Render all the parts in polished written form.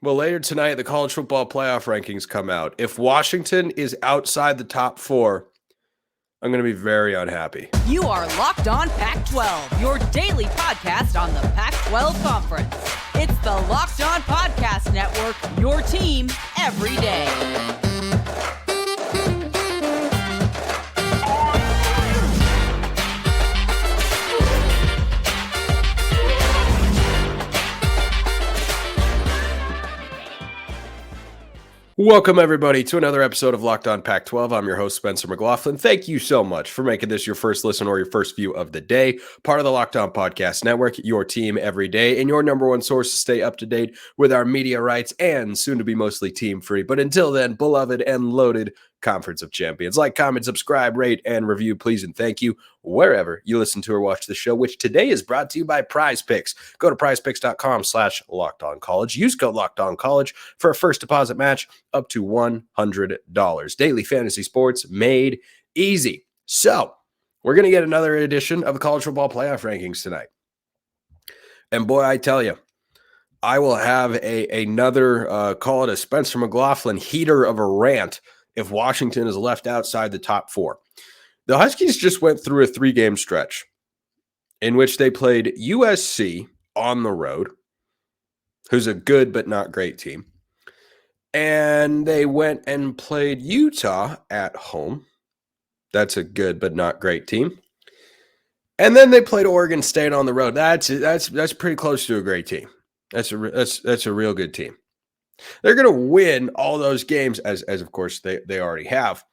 Well, later tonight, the college football playoff rankings come out. If Washington is outside the top 4, I'm going to be very unhappy. You are Locked On Pac-12, your daily podcast on the Pac-12 Conference. It's the Locked On Podcast Network, your team every day. Welcome, everybody, to another episode of Locked On Pac-12. I'm your host, Spencer McLaughlin. Thank you so much for making this your first listen or your first view of the day. Part of the Locked On Podcast Network, your team every day, and your number one source to stay up to date with our media rights and soon to be mostly team free. But until then, beloved and loaded Conference of Champions. Like, comment, subscribe, rate, and review, please, and thank you wherever you listen to or watch the show, which today is brought to you by PrizePicks. Go to PrizePicks.com/LockedOnCollege. Use code LockedOnCollege for a first deposit match up to $100. Daily fantasy sports made easy. So, we're going to get another edition of the college football playoff rankings tonight. And boy, I tell you, I will have another, call it a Spencer McLaughlin heater of a rant if Washington is left outside the top 4. The Huskies just went through a 3-game stretch in which they played USC on the road, who's a good but not great team. And they went and played Utah at home. That's a good but not great team. And then they played Oregon State on the road. That's pretty close to a great team. That's a real good team. They're going to win all those games, as of course they already have.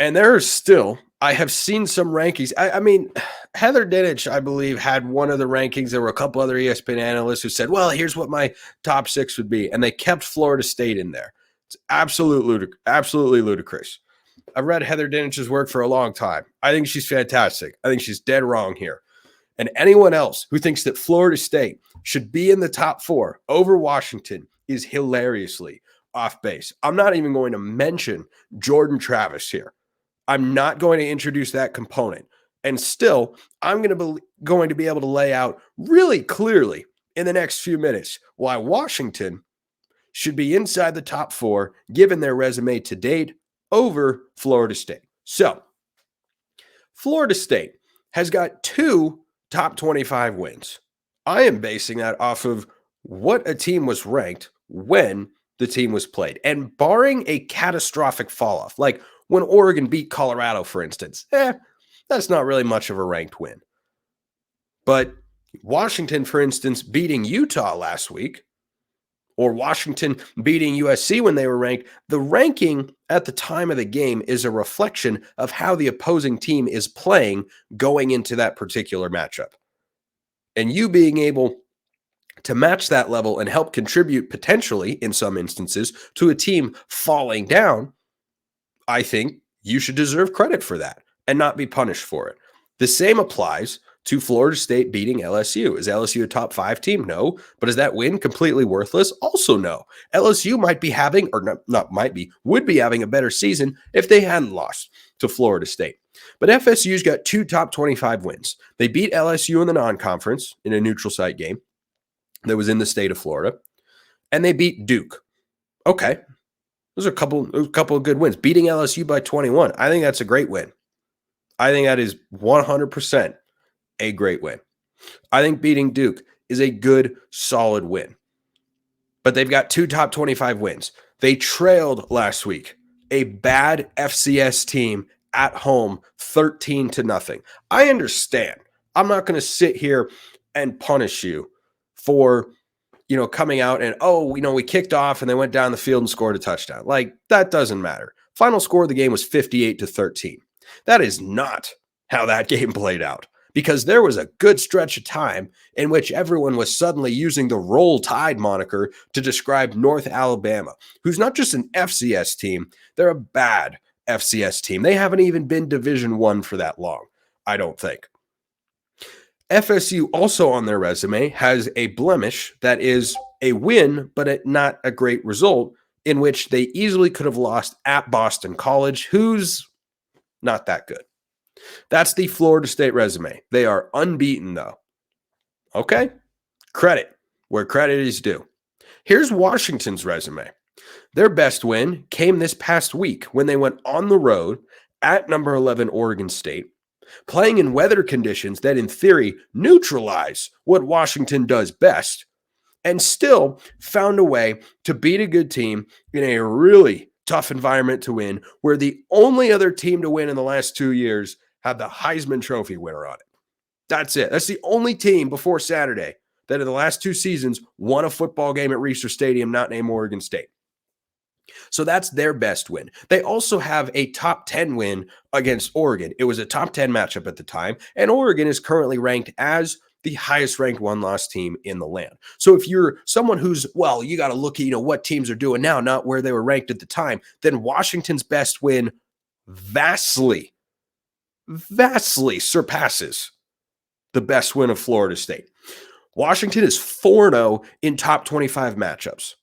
And there are still, I have seen some rankings. I mean, Heather Dinich, I believe, had one of the rankings. There were a couple other ESPN analysts who said, well, here's what my top 6 would be. And they kept Florida State in there. It's absolutely ludicrous. I've read Heather Dinich's work for a long time. I think she's fantastic. I think she's dead wrong here. And anyone else who thinks that Florida State should be in the top 4 over Washington is hilariously off base. I'm not even going to mention Jordan Travis here. I'm not going to introduce that component. And still, I'm going to be able to lay out really clearly in the next few minutes why Washington should be inside the top 4, given their resume to date, over Florida State. So, Florida State has got 2 top 25 wins. I am basing that off of what a team was ranked when the team was played. And barring a catastrophic fall off, like when Oregon beat Colorado, for instance, that's not really much of a ranked win. But Washington, for instance, beating Utah last week, or Washington beating USC when they were ranked, the ranking at the time of the game is a reflection of how the opposing team is playing going into that particular matchup. And you being able to match that level and help contribute potentially, in some instances, to a team falling down, I think you should deserve credit for that and not be punished for it. The same applies to Florida State beating LSU. Is LSU a top 5 team? No. But is that win completely worthless? Also no. LSU might be having, or not might be, would be having a better season if they hadn't lost to Florida State. But FSU's got 2 top 25 wins. They beat LSU in the non-conference in a neutral site game that was in the state of Florida, and they beat Duke. Okay. Those are a couple of good wins. Beating LSU by 21. I think that's a great win. I think that is 100% a great win. I think beating Duke is a good, solid win. But they've got 2 top 25 wins. They trailed last week a bad FCS team at home 13-0. I understand. I'm not going to sit here and punish you for, coming out and, we kicked off and they went down the field and scored a touchdown. Like, that doesn't matter. Final score of the game was 58-13. That is not how that game played out, because there was a good stretch of time in which everyone was suddenly using the Roll Tide moniker to describe North Alabama, who's not just an FCS team, they're a bad FCS team. They haven't even been Division I for that long, I don't think. FSU also on their resume has a blemish that is a win, but not a great result, in which they easily could have lost at Boston College, who's not that good. That's the Florida State resume. They are unbeaten, though. Okay? Credit where credit is due. Here's Washington's resume. Their best win came this past week when they went on the road at number 11 Oregon State, playing in weather conditions that in theory neutralize what Washington does best, and still found a way to beat a good team in a really tough environment to win, where the only other team to win in the last 2 years had the Heisman Trophy winner on it. That's it. That's the only team before Saturday that in the last 2 seasons won a football game at Reser Stadium, not named Oregon State. So that's their best win. They also have a top 10 win against Oregon. It was a top 10 matchup at the time, and Oregon is currently ranked as the highest ranked one-loss team in the land. So if you're someone who's, well, you got to look at, what teams are doing now, not where they were ranked at the time, then Washington's best win vastly surpasses the best win of Florida State. Washington is 4-0 in top 25 matchups.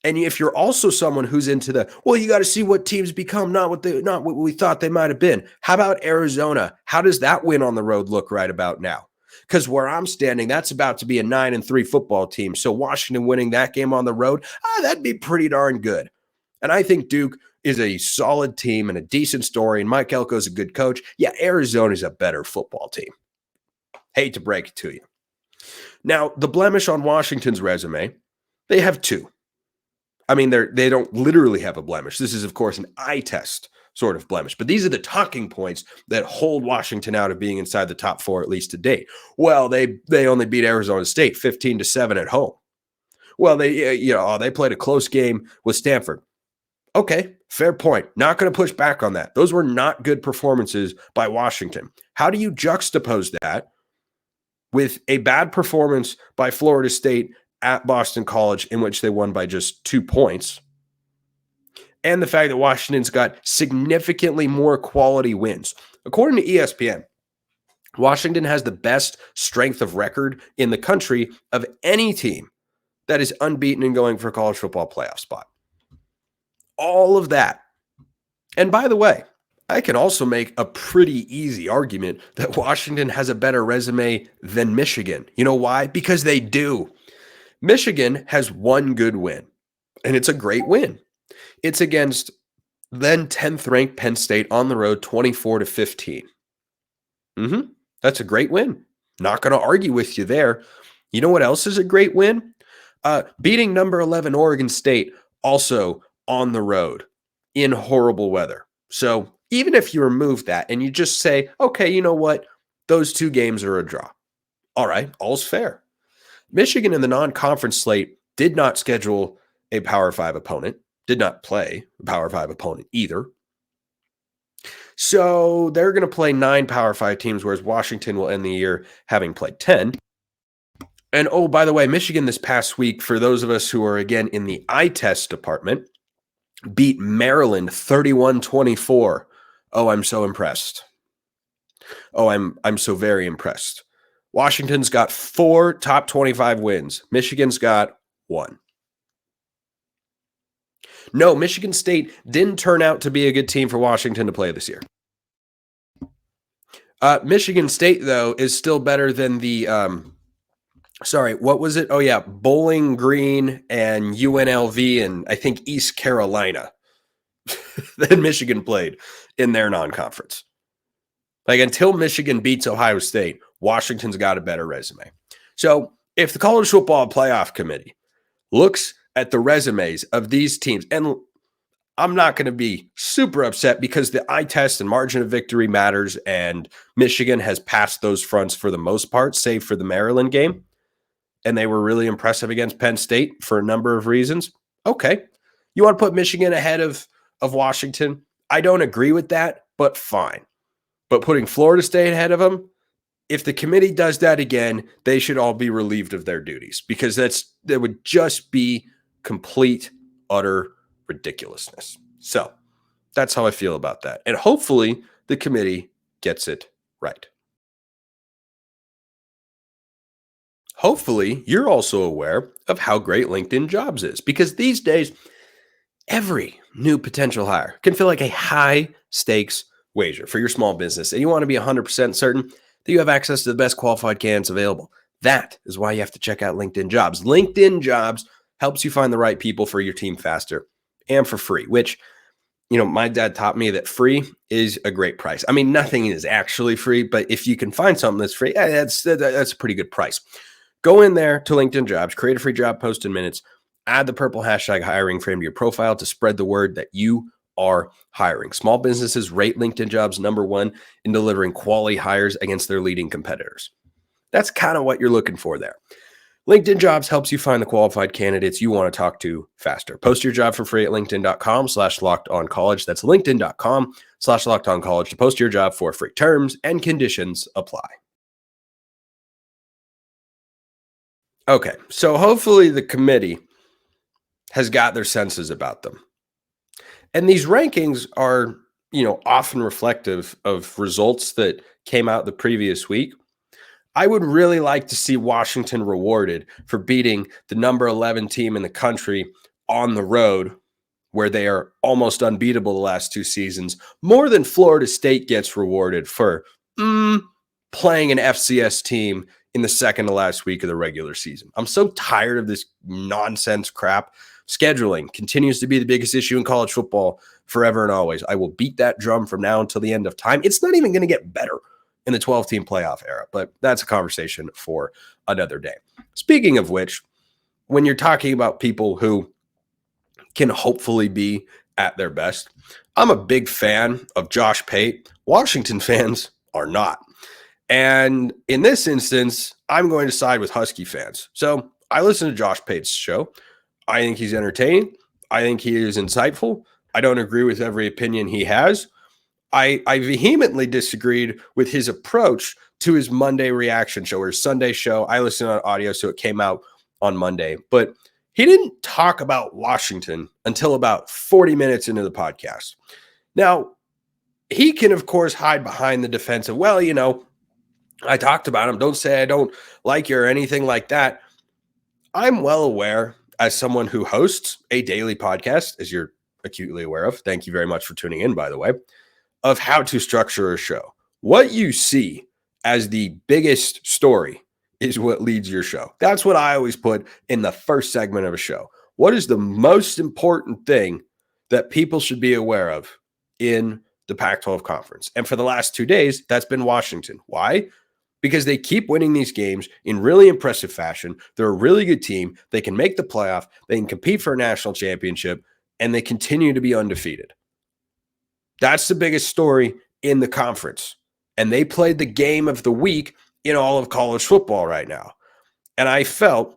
And if you're also someone who's into you got to see what teams become, not what we thought they might have been. How about Arizona? How does that win on the road look right about now? Because where I'm standing, that's about to be a 9-3 football team. So Washington winning that game on the road, that'd be pretty darn good. And I think Duke is a solid team and a decent story, and Mike Elko's a good coach. Yeah, Arizona's a better football team. Hate to break it to you. Now, the blemish on Washington's resume, they have 2. I mean, they don't literally have a blemish. This is, of course, an eye test sort of blemish. But these are the talking points that hold Washington out of being inside the top 4, at least to date. Well, they only beat Arizona State 15-7 at home. Well, they played a close game with Stanford. Okay, fair point. Not going to push back on that. Those were not good performances by Washington. How do you juxtapose that with a bad performance by Florida State at Boston College, in which they won by just 2 points, and the fact that Washington's got significantly more quality wins? According to ESPN, Washington has the best strength of record in the country of any team that is unbeaten and going for a college football playoff spot. All of that. And by the way, I can also make a pretty easy argument that Washington has a better resume than Michigan. You know why? Because they do. Michigan has one good win, and it's a great win. It's against then 10th ranked Penn State on the road, 24-15. That's a great win. Not going to argue with you there. You know what else is a great win? Beating number 11 Oregon State, also on the road in horrible weather. So even if you remove that and you just say, okay, you know what? Those 2 games are a draw. All right, all's fair. Michigan in the non-conference slate did not schedule a Power 5 opponent, did not play a Power 5 opponent either. So they're going to play 9 Power 5 teams, whereas Washington will end the year having played 10. And oh, by the way, Michigan this past week, for those of us who are again in the eye test department, beat Maryland 31-24. Oh, I'm so impressed. Oh, I'm so very impressed. Washington's got 4 top 25 wins. Michigan's got 1. No, Michigan State didn't turn out to be a good team for Washington to play this year. Michigan State, though, is still better than the, what was it? Oh, yeah, Bowling Green and UNLV and I think East Carolina that Michigan played in their non-conference. Like, until Michigan beats Ohio State, Washington's got a better resume. So if the College Football Playoff Committee looks at the resumes of these teams, and I'm not going to be super upset because the eye test and margin of victory matters, and Michigan has passed those fronts for the most part, save for the Maryland game, and they were really impressive against Penn State for a number of reasons. Okay. You want to put Michigan ahead of Washington? I don't agree with that, but fine. But putting Florida State ahead of them, if the committee does that again, they should all be relieved of their duties, because that would just be complete, utter ridiculousness. So that's how I feel about that. And hopefully the committee gets it right. Hopefully you're also aware of how great LinkedIn Jobs is, because these days, every new potential hire can feel like a high stakes wager for your small business, and you want to be 100% certain that you have access to the best qualified candidates available. That is why you have to check out LinkedIn Jobs. LinkedIn Jobs helps you find the right people for your team faster and for free, which, my dad taught me that free is a great price. I mean, nothing is actually free, but if you can find something that's free, that's a pretty good price. Go in there to LinkedIn Jobs, create a free job post in minutes, add the purple hashtag hiring frame to your profile to spread the word that you are hiring. Small businesses rate LinkedIn Jobs #1 in delivering quality hires against their leading competitors. That's kind of what you're looking for there. LinkedIn Jobs helps you find the qualified candidates you want to talk to faster. Post your job for free at linkedin.com/lockedoncollege. That's linkedin.com/lockedoncollege to post your job for free. Terms and conditions apply. Okay, so hopefully the committee has got their senses about them. And these rankings are, often reflective of results that came out the previous week. I would really like to see Washington rewarded for beating the number 11 team in the country on the road, where they are almost unbeatable the last 2 seasons, more than Florida State gets rewarded for playing an FCS team in the second to last week of the regular season. I'm so tired of this nonsense crap. Scheduling continues to be the biggest issue in college football forever and always. I will beat that drum from now until the end of time. It's not even going to get better in the 12-team playoff era, but that's a conversation for another day. Speaking of which, when you're talking about people who can hopefully be at their best, I'm a big fan of Josh Pate. Washington fans are not. And in this instance, I'm going to side with Husky fans. So I listen to Josh Pate's show. I think he's entertaining. I think he is insightful. I don't agree with every opinion he has. I vehemently disagreed with his approach to his Monday reaction show or his Sunday show. I listened on audio, so it came out on Monday. But he didn't talk about Washington until about 40 minutes into the podcast. Now, he can, of course, hide behind the defense of, well, I talked about him. Don't say I don't like you or anything like that. I'm well aware, as someone who hosts a daily podcast, as you're acutely aware of, thank you very much for tuning in, by the way, of how to structure a show. What you see as the biggest story is what leads your show. That's what I always put in the first segment of a show. What is the most important thing that people should be aware of in the Pac-12 conference? And for the last 2 days, that's been Washington. Why? Because they keep winning these games in really impressive fashion. They're a really good team. They can make the playoff. They can compete for a national championship, and they continue to be undefeated. That's the biggest story in the conference. And they played the game of the week in all of college football right now. And I felt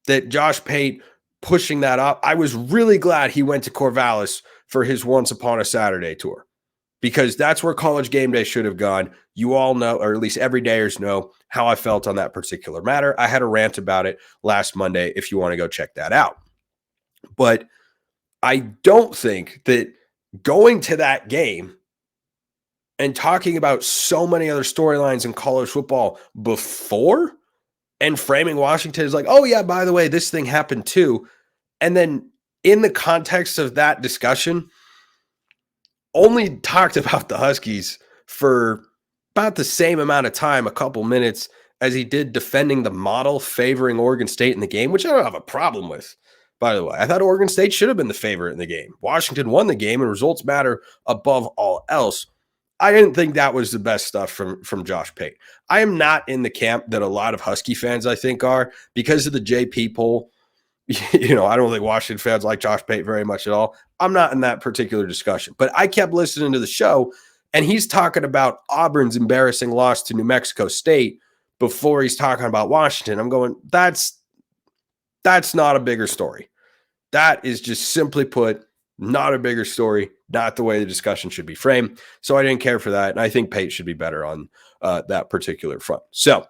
that Josh Pate pushing that up, I was really glad he went to Corvallis for his Once Upon a Saturday tour, because that's where College Game Day should have gone. You all know, or at least everydayers know, how I felt on that particular matter. I had a rant about it last Monday if you want to go check that out. But I don't think that going to that game and talking about so many other storylines in college football before and framing Washington as like, oh yeah, by the way, this thing happened too. And then in the context of that discussion, only talked about the Huskies for about the same amount of time, a couple minutes, as he did defending the model favoring Oregon State in the game, which I don't have a problem with. By the way, I thought Oregon State should have been the favorite in the game. Washington won the game, and results matter above all else. I didn't think that was the best stuff from Josh Pate. I am not in the camp that a lot of Husky fans, I think, are, because of the JP poll. I don't think Washington fans like Josh Pate very much at all. I'm not in that particular discussion. But I kept listening to the show, and he's talking about Auburn's embarrassing loss to New Mexico State before he's talking about Washington. I'm going, that's not a bigger story. That is just simply put, not a bigger story, not the way the discussion should be framed. So I didn't care for that. And I think Pate should be better on that particular front. So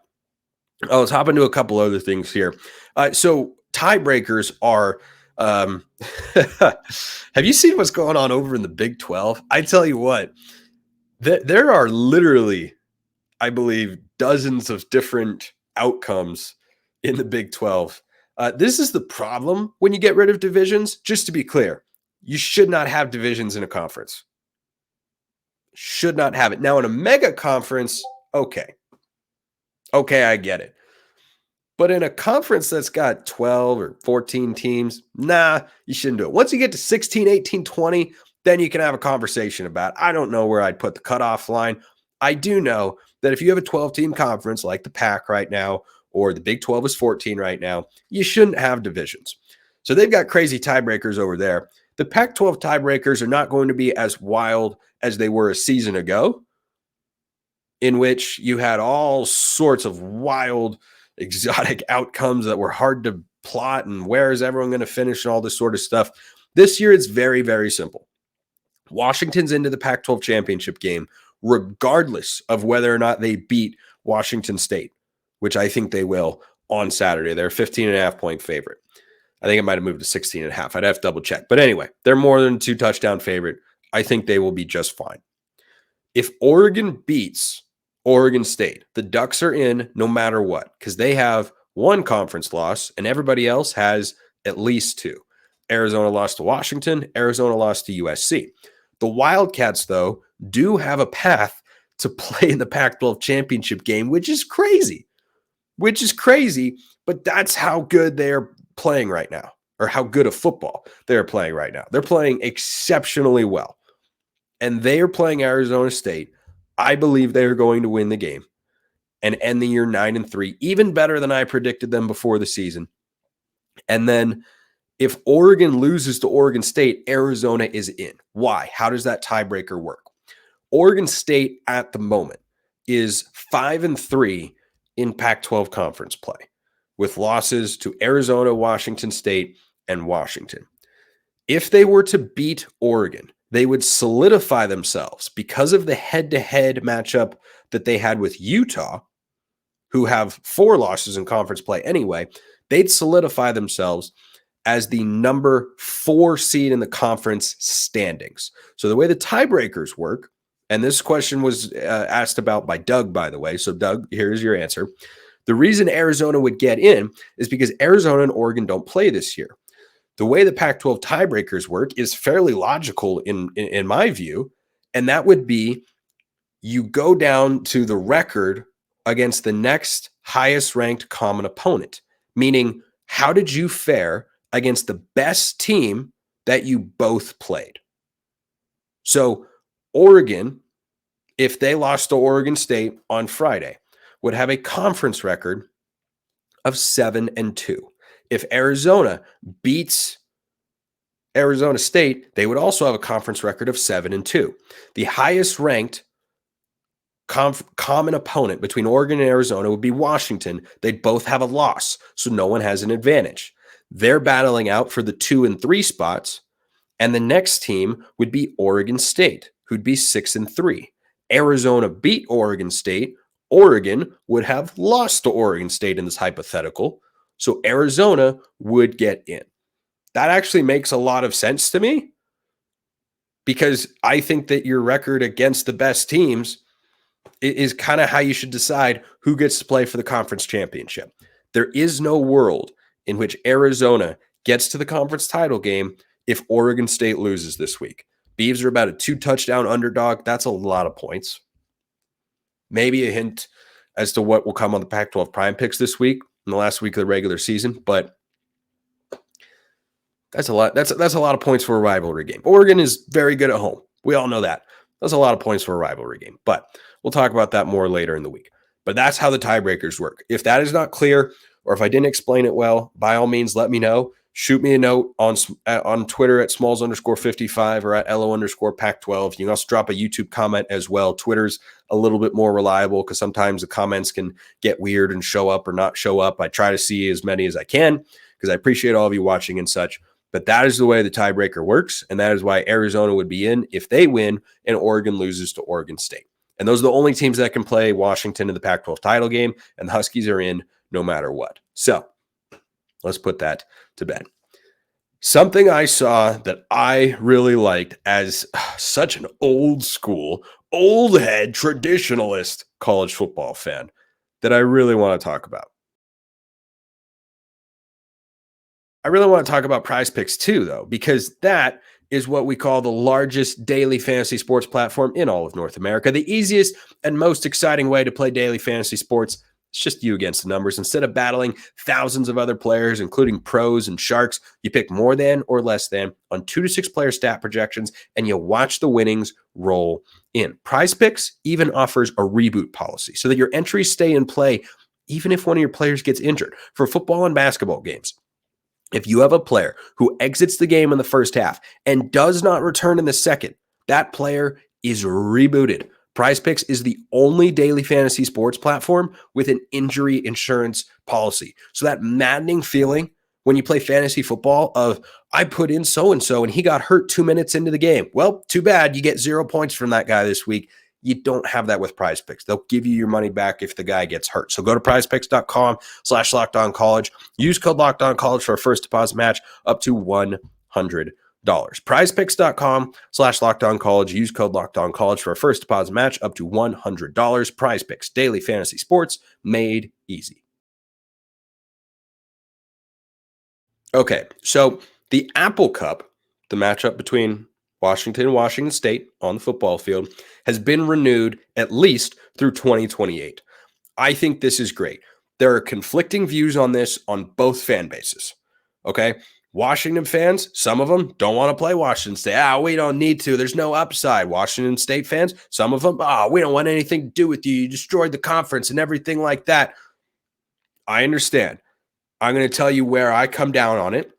let's hop into a couple other things here. So tiebreakers are, have you seen what's going on over in the Big 12? I tell you what, there are literally, I believe, dozens of different outcomes in the Big 12. This is the problem when you get rid of divisions. Just to be clear, you should not have divisions in a conference. Should not have it. Now, in a mega conference, okay, I get it. But in a conference that's got 12 or 14 teams, nah, you shouldn't do it. Once you get to 16, 18, 20, then you can have a conversation about it. I don't know where I'd put the cutoff line. I do know that if you have a 12-team conference like the Pac right now, or the Big 12 is 14 right now, you shouldn't have divisions. So they've got crazy tiebreakers over there. The Pac-12 tiebreakers are not going to be as wild as they were a season ago, in which you had all sorts of wild, exotic outcomes that were hard to plot and where is everyone going to finish and all this sort of stuff. This year, it's very, very simple. Washington's into the Pac-12 championship game, regardless of whether or not they beat Washington State, which I think they will on Saturday. They're a 15.5-point favorite. I think it might have moved to 16.5. I'd have to double check. But anyway, they're more than a 2-touchdown favorite. I think they will be just fine. If Oregon beats Oregon State, the Ducks are in no matter what, because they have one conference loss and everybody else has at least two. Arizona lost to Washington. Arizona lost to USC. The Wildcats, though, do have a path to play in the Pac-12 championship game, which is crazy, but that's how good they're playing right now, or how good of football they're playing right now. They're playing exceptionally well, and they are playing Arizona State. I believe they are going to win the game and end the year 9-3, even better than I predicted them before the season. And then if Oregon loses to Oregon State, Arizona is in. Why? How does that tiebreaker work? Oregon State at the moment is 5-3 in Pac-12 conference play, with losses to Arizona, Washington State, and Washington. If they were to beat Oregon, they would solidify themselves because of the head-to-head matchup that they had with Utah, who have 4 losses in conference play anyway. They'd solidify themselves as the number 4 seed in the conference standings. So the way the tiebreakers work, and this question was asked about by Doug, by the way. So Doug, here's your answer. The reason Arizona would get in is because Arizona and Oregon don't play this year. The way the Pac-12 tiebreakers work is fairly logical in my view, and that would be you go down to the record against the next highest ranked common opponent, meaning how did you fare against the best team that you both played? So Oregon, if they lost to Oregon State on Friday, would have a conference record of 7-2. If Arizona beats Arizona State, they would also have a conference record of 7-2. The highest ranked common opponent between Oregon and Arizona would be Washington. They'd both have a loss, so no one has an advantage. They're battling out for the 2 and 3 spots, and the next team would be Oregon State, who'd be 6-3. Arizona beat Oregon State. Oregon would have lost to Oregon State in this hypothetical, so Arizona would get in. That actually makes a lot of sense to me, because I think that your record against the best teams is kind of how you should decide who gets to play for the conference championship. There is no world in which Arizona gets to the conference title game if Oregon State loses this week. Beavs are about a 2-touchdown underdog. That's a lot of points. Maybe a hint as to what will come on the Pac-12 Prime Picks this week, in the last week of the regular season, but that's a lot. That's a lot of points for a rivalry game. Oregon is very good at home. We all know that. That's a lot of points for a rivalry game, but we'll talk about that more later in the week. But that's how the tiebreakers work. If that is not clear, or if I didn't explain it well, by all means, let me know. Shoot me a note on Twitter at smalls_55 or at LO_Pac-12. You can also drop a YouTube comment as well. Twitter's a little bit more reliable because sometimes the comments can get weird and show up or not show up. I try to see as many as I can because I appreciate all of you watching and such. But that is the way the tiebreaker works, and that is why Arizona would be in if they win and Oregon loses to Oregon State. And those are the only teams that can play Washington in the Pac-12 title game, and the Huskies are in no matter what. So let's put that to bed. Something I saw that I really liked as such an old school, old head, traditionalist college football fan that I really want to talk about. I really want to talk about PrizePicks too, though, because that is what we call the largest daily fantasy sports platform in all of North America. The easiest and most exciting way to play daily fantasy sports It's just you against the numbers. Instead of battling thousands of other players, including pros and sharks, you pick more than or less than on 2 to 6 player stat projections, and you watch the winnings roll in. PrizePicks even offers a reboot policy so that your entries stay in play even if one of your players gets injured. For football and basketball games, if you have a player who exits the game in the first half and does not return in the second, that player is rebooted. PrizePicks is the only daily fantasy sports platform with an injury insurance policy. So that maddening feeling when you play fantasy football of, I put in so-and-so and he got hurt 2 minutes into the game. Well, too bad. You get 0 points from that guy this week. You don't have that with PrizePicks. They'll give you your money back if the guy gets hurt. So go to prizepicks.com/LockedOnCollege. Use code LockedOnCollege for a first deposit match up to $100. PrizePicks.com/LockedOnCollege. Use code LockedOnCollege for a first deposit match up to $100. PrizePicks, daily fantasy sports made easy. Okay, so the Apple Cup, the matchup between Washington and Washington State on the football field, has been renewed at least through 2028. I think this is great. There are conflicting views on this on both fan bases. Okay, Washington fans, some of them don't want to play Washington State. We don't need to. There's no upside. Washington State fans, some of them, we don't want anything to do with you. You destroyed the conference and everything like that. I understand. I'm going to tell you where I come down on it,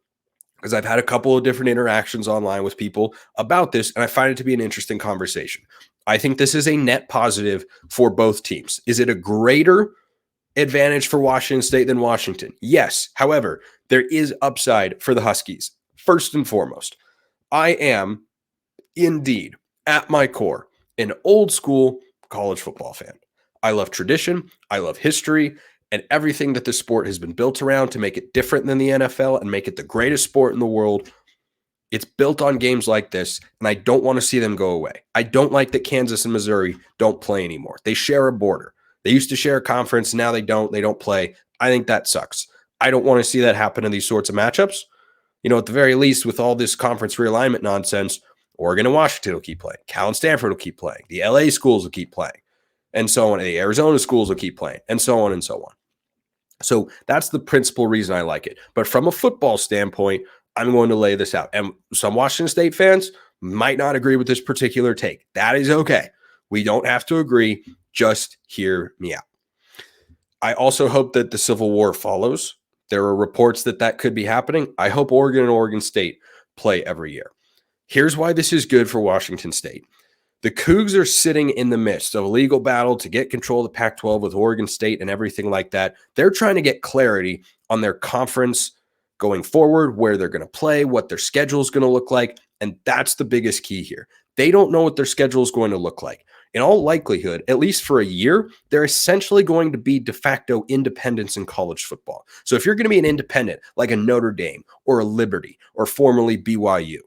because I've had a couple of different interactions online with people about this, and I find it to be an interesting conversation. I think this is a net positive for both teams. Is it a greater advantage for Washington State than Washington? Yes. However, there is upside for the Huskies. First and foremost, I am indeed, at my core, an old school college football fan. I love tradition. I love history and everything that the sport has been built around to make it different than the NFL and make it the greatest sport in the world. It's built on games like this, and I don't want to see them go away. I don't like that Kansas and Missouri don't play anymore. They share a border. They used to share a conference. Now they don't. They don't play. I think that sucks. I don't want to see that happen in these sorts of matchups. At the very least, with all this conference realignment nonsense, Oregon and Washington will keep playing. Cal and Stanford will keep playing. The LA schools will keep playing, and so on. The Arizona schools will keep playing, and so on and so on. So that's the principal reason I like it. But from a football standpoint, I'm going to lay this out. And some Washington State fans might not agree with this particular take. That is okay. We don't have to agree. Just hear me out. I also hope that the Civil War follows. There are reports that could be happening. I hope Oregon and Oregon State play every year. Here's why this is good for Washington State. The Cougs are sitting in the midst of a legal battle to get control of the Pac-12 with Oregon State and everything like that. They're trying to get clarity on their conference going forward, where they're going to play, what their schedule is going to look like, and that's the biggest key here. They don't know what their schedule is going to look like. In all likelihood, at least for a year, they're essentially going to be de facto independents in college football. So if you're going to be an independent, like a Notre Dame or a Liberty or formerly BYU,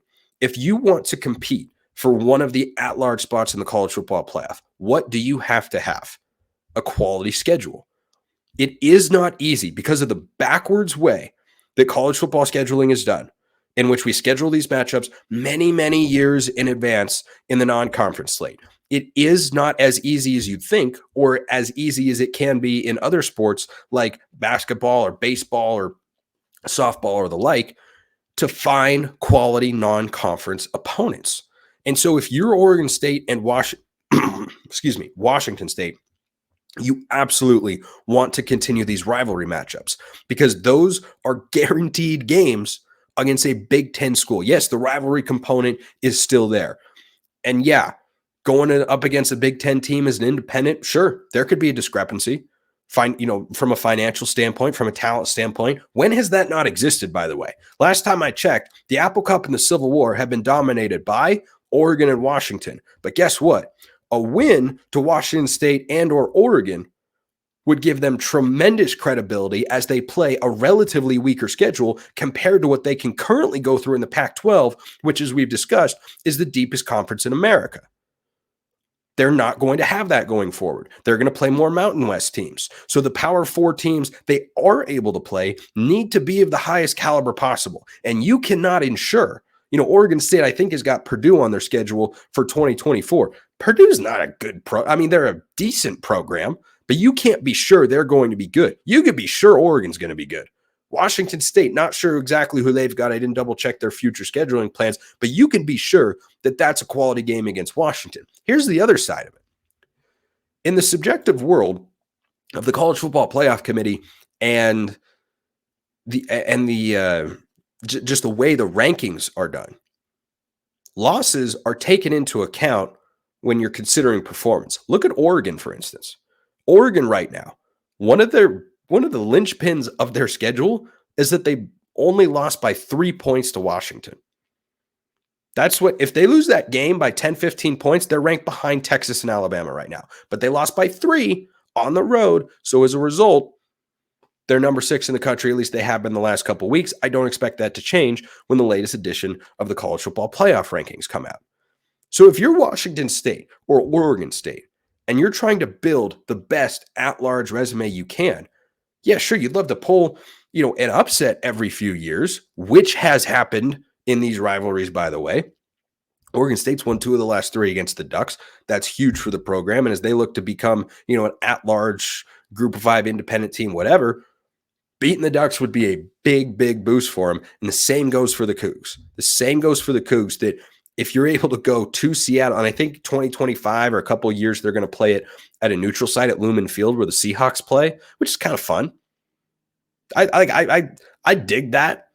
if you want to compete for one of the at-large spots in the college football playoff, what do you have to have? A quality schedule. It is not easy because of the backwards way that college football scheduling is done, in which we schedule these matchups many, many years in advance in the non-conference slate. It is not as easy as you'd think, or as easy as it can be in other sports like basketball or baseball or softball or the like, to find quality non-conference opponents. And so if you're Oregon State and Washington State, you absolutely want to continue these rivalry matchups, because those are guaranteed games against a Big Ten school. Yes, the rivalry component is still there. And yeah, going up against a Big Ten team as an independent, sure, there could be a discrepancy. From a financial standpoint, from a talent standpoint. When has that not existed, by the way? Last time I checked, the Apple Cup and the Civil War have been dominated by Oregon and Washington. But guess what? A win to Washington State and or Oregon would give them tremendous credibility as they play a relatively weaker schedule compared to what they can currently go through in the Pac-12, which, as we've discussed, is the deepest conference in America. They're not going to have that going forward. They're going to play more Mountain West teams. So the Power 4 teams they are able to play need to be of the highest caliber possible. And you cannot ensure, Oregon State, I think, has got Purdue on their schedule for 2024. Purdue's not a good they're a decent program, but you can't be sure they're going to be good. You could be sure Oregon's going to be good. Washington State, not sure exactly who they've got. I didn't double check their future scheduling plans, but you can be sure that that's a quality game against Washington. Here's the other side of it. In the subjective world of the College Football Playoff Committee and just the way the rankings are done, losses are taken into account when you're considering performance. Look at Oregon, for instance. Oregon right now, one of the linchpins of their schedule is that they only lost by 3 points to Washington. That's what, if they lose that game by 10, 15 points, they're ranked behind Texas and Alabama right now. But they lost by 3 on the road. So as a result, they're number 6 in the country. At least they have been the last couple of weeks. I don't expect that to change when the latest edition of the College Football Playoff rankings come out. So if you're Washington State or Oregon State and you're trying to build the best at-large resume you can, yeah, sure, you'd love to pull, an upset every few years, which has happened in these rivalries, by the way. Oregon State's won 2 of the last 3 against the Ducks. That's huge for the program. And as they look to become, an at-large Group of 5 independent team, whatever, beating the Ducks would be a big, big boost for them. And the same goes for the Cougs. The same goes for the Cougs, that if you're able to go to Seattle, and I think 2025 or a couple of years, they're going to play it at a neutral site at Lumen Field where the Seahawks play, which is kind of fun. I dig that,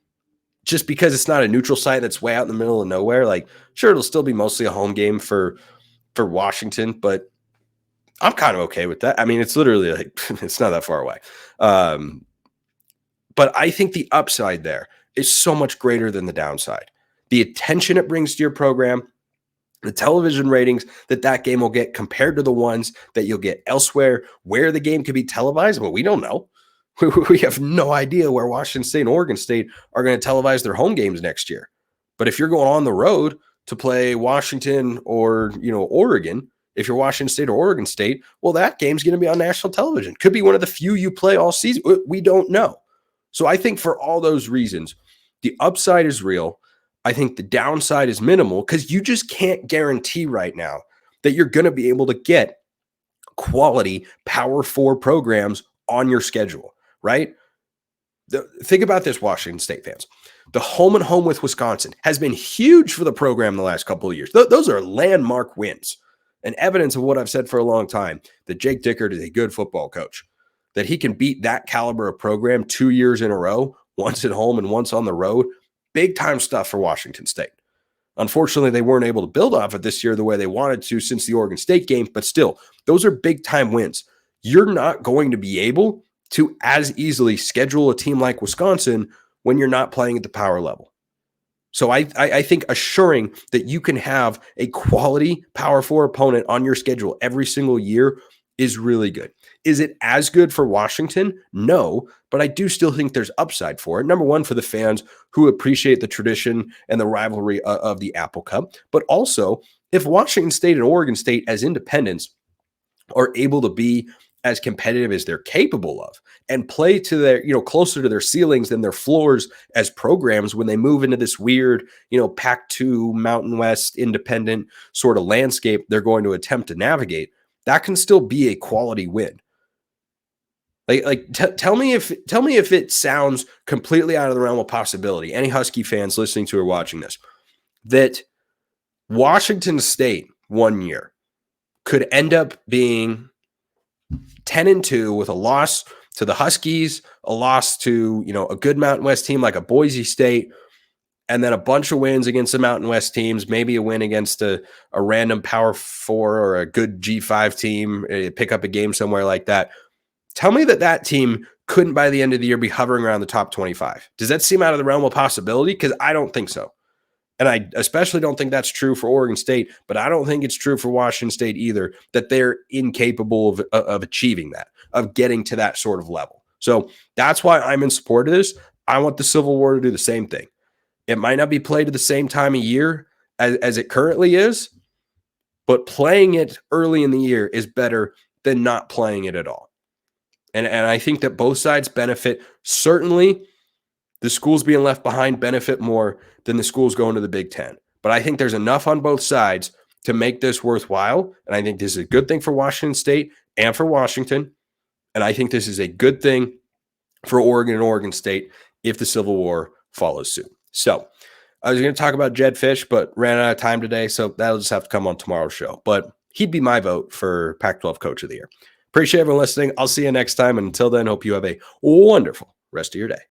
just because it's not a neutral site that's way out in the middle of nowhere. Like, sure, it'll still be mostly a home game for Washington, but I'm kind of okay with that. I mean, it's literally like, it's not that far away. But I think the upside there is so much greater than the downside. The attention it brings to your program, the television ratings that game will get compared to the ones that you'll get elsewhere, where the game could be televised. Well, we don't know. We have no idea where Washington State and Oregon State are going to televise their home games next year. But if you're going on the road to play Washington or, Oregon, if you're Washington State or Oregon State, well, that game's going to be on national television. Could be one of the few you play all season. We don't know. So I think for all those reasons, the upside is real. I think the downside is minimal, because you just can't guarantee right now that you're going to be able to get quality Power 4 programs on your schedule, right? Think about this, Washington State fans. The home and home with Wisconsin has been huge for the program the last couple of years. Those are landmark wins and evidence of what I've said for a long time, that Jake Dickert is a good football coach, that he can beat that caliber of program 2 years in a row, once at home and once on the road. Big time stuff for Washington State. Unfortunately, they weren't able to build off it this year the way they wanted to since the Oregon State game, but still, those are big time wins. You're not going to be able to as easily schedule a team like Wisconsin when you're not playing at the power level. So I think assuring that you can have a quality Power 4 opponent on your schedule every single year is really good. Is it as good for Washington? No, but I do still think there's upside for it. Number one, for the fans who appreciate the tradition and the rivalry of the Apple Cup, but also if Washington State and Oregon State as independents are able to be as competitive as they're capable of and play to their, closer to their ceilings than their floors as programs when they move into this weird, Pac-12 Mountain West independent sort of landscape they're going to attempt to navigate, that can still be a quality win. Tell me if it sounds completely out of the realm of possibility, any Husky fans listening to or watching this, that Washington State one year could end up being 10-2 with a loss to the Huskies, a loss to, a good Mountain West team like a Boise State, and then a bunch of wins against the Mountain West teams, maybe a win against a random Power 4 or a good G5 team, pick up a game somewhere like that. Tell me that team couldn't by the end of the year be hovering around the top 25. Does that seem out of the realm of possibility? Because I don't think so. And I especially don't think that's true for Oregon State, but I don't think it's true for Washington State either, that they're incapable of achieving that, of getting to that sort of level. So that's why I'm in support of this. I want the Civil War to do the same thing. It might not be played at the same time of year as it currently is, but playing it early in the year is better than not playing it at all. And I think that both sides benefit. Certainly, the schools being left behind benefit more than the schools going to the Big Ten. But I think there's enough on both sides to make this worthwhile. And I think this is a good thing for Washington State and for Washington. And I think this is a good thing for Oregon and Oregon State if the Civil War follows suit. So I was going to talk about Jedd Fisch, but ran out of time today, so that'll just have to come on tomorrow's show. But he'd be my vote for Pac-12 Coach of the Year. Appreciate everyone listening. I'll see you next time. And until then, hope you have a wonderful rest of your day.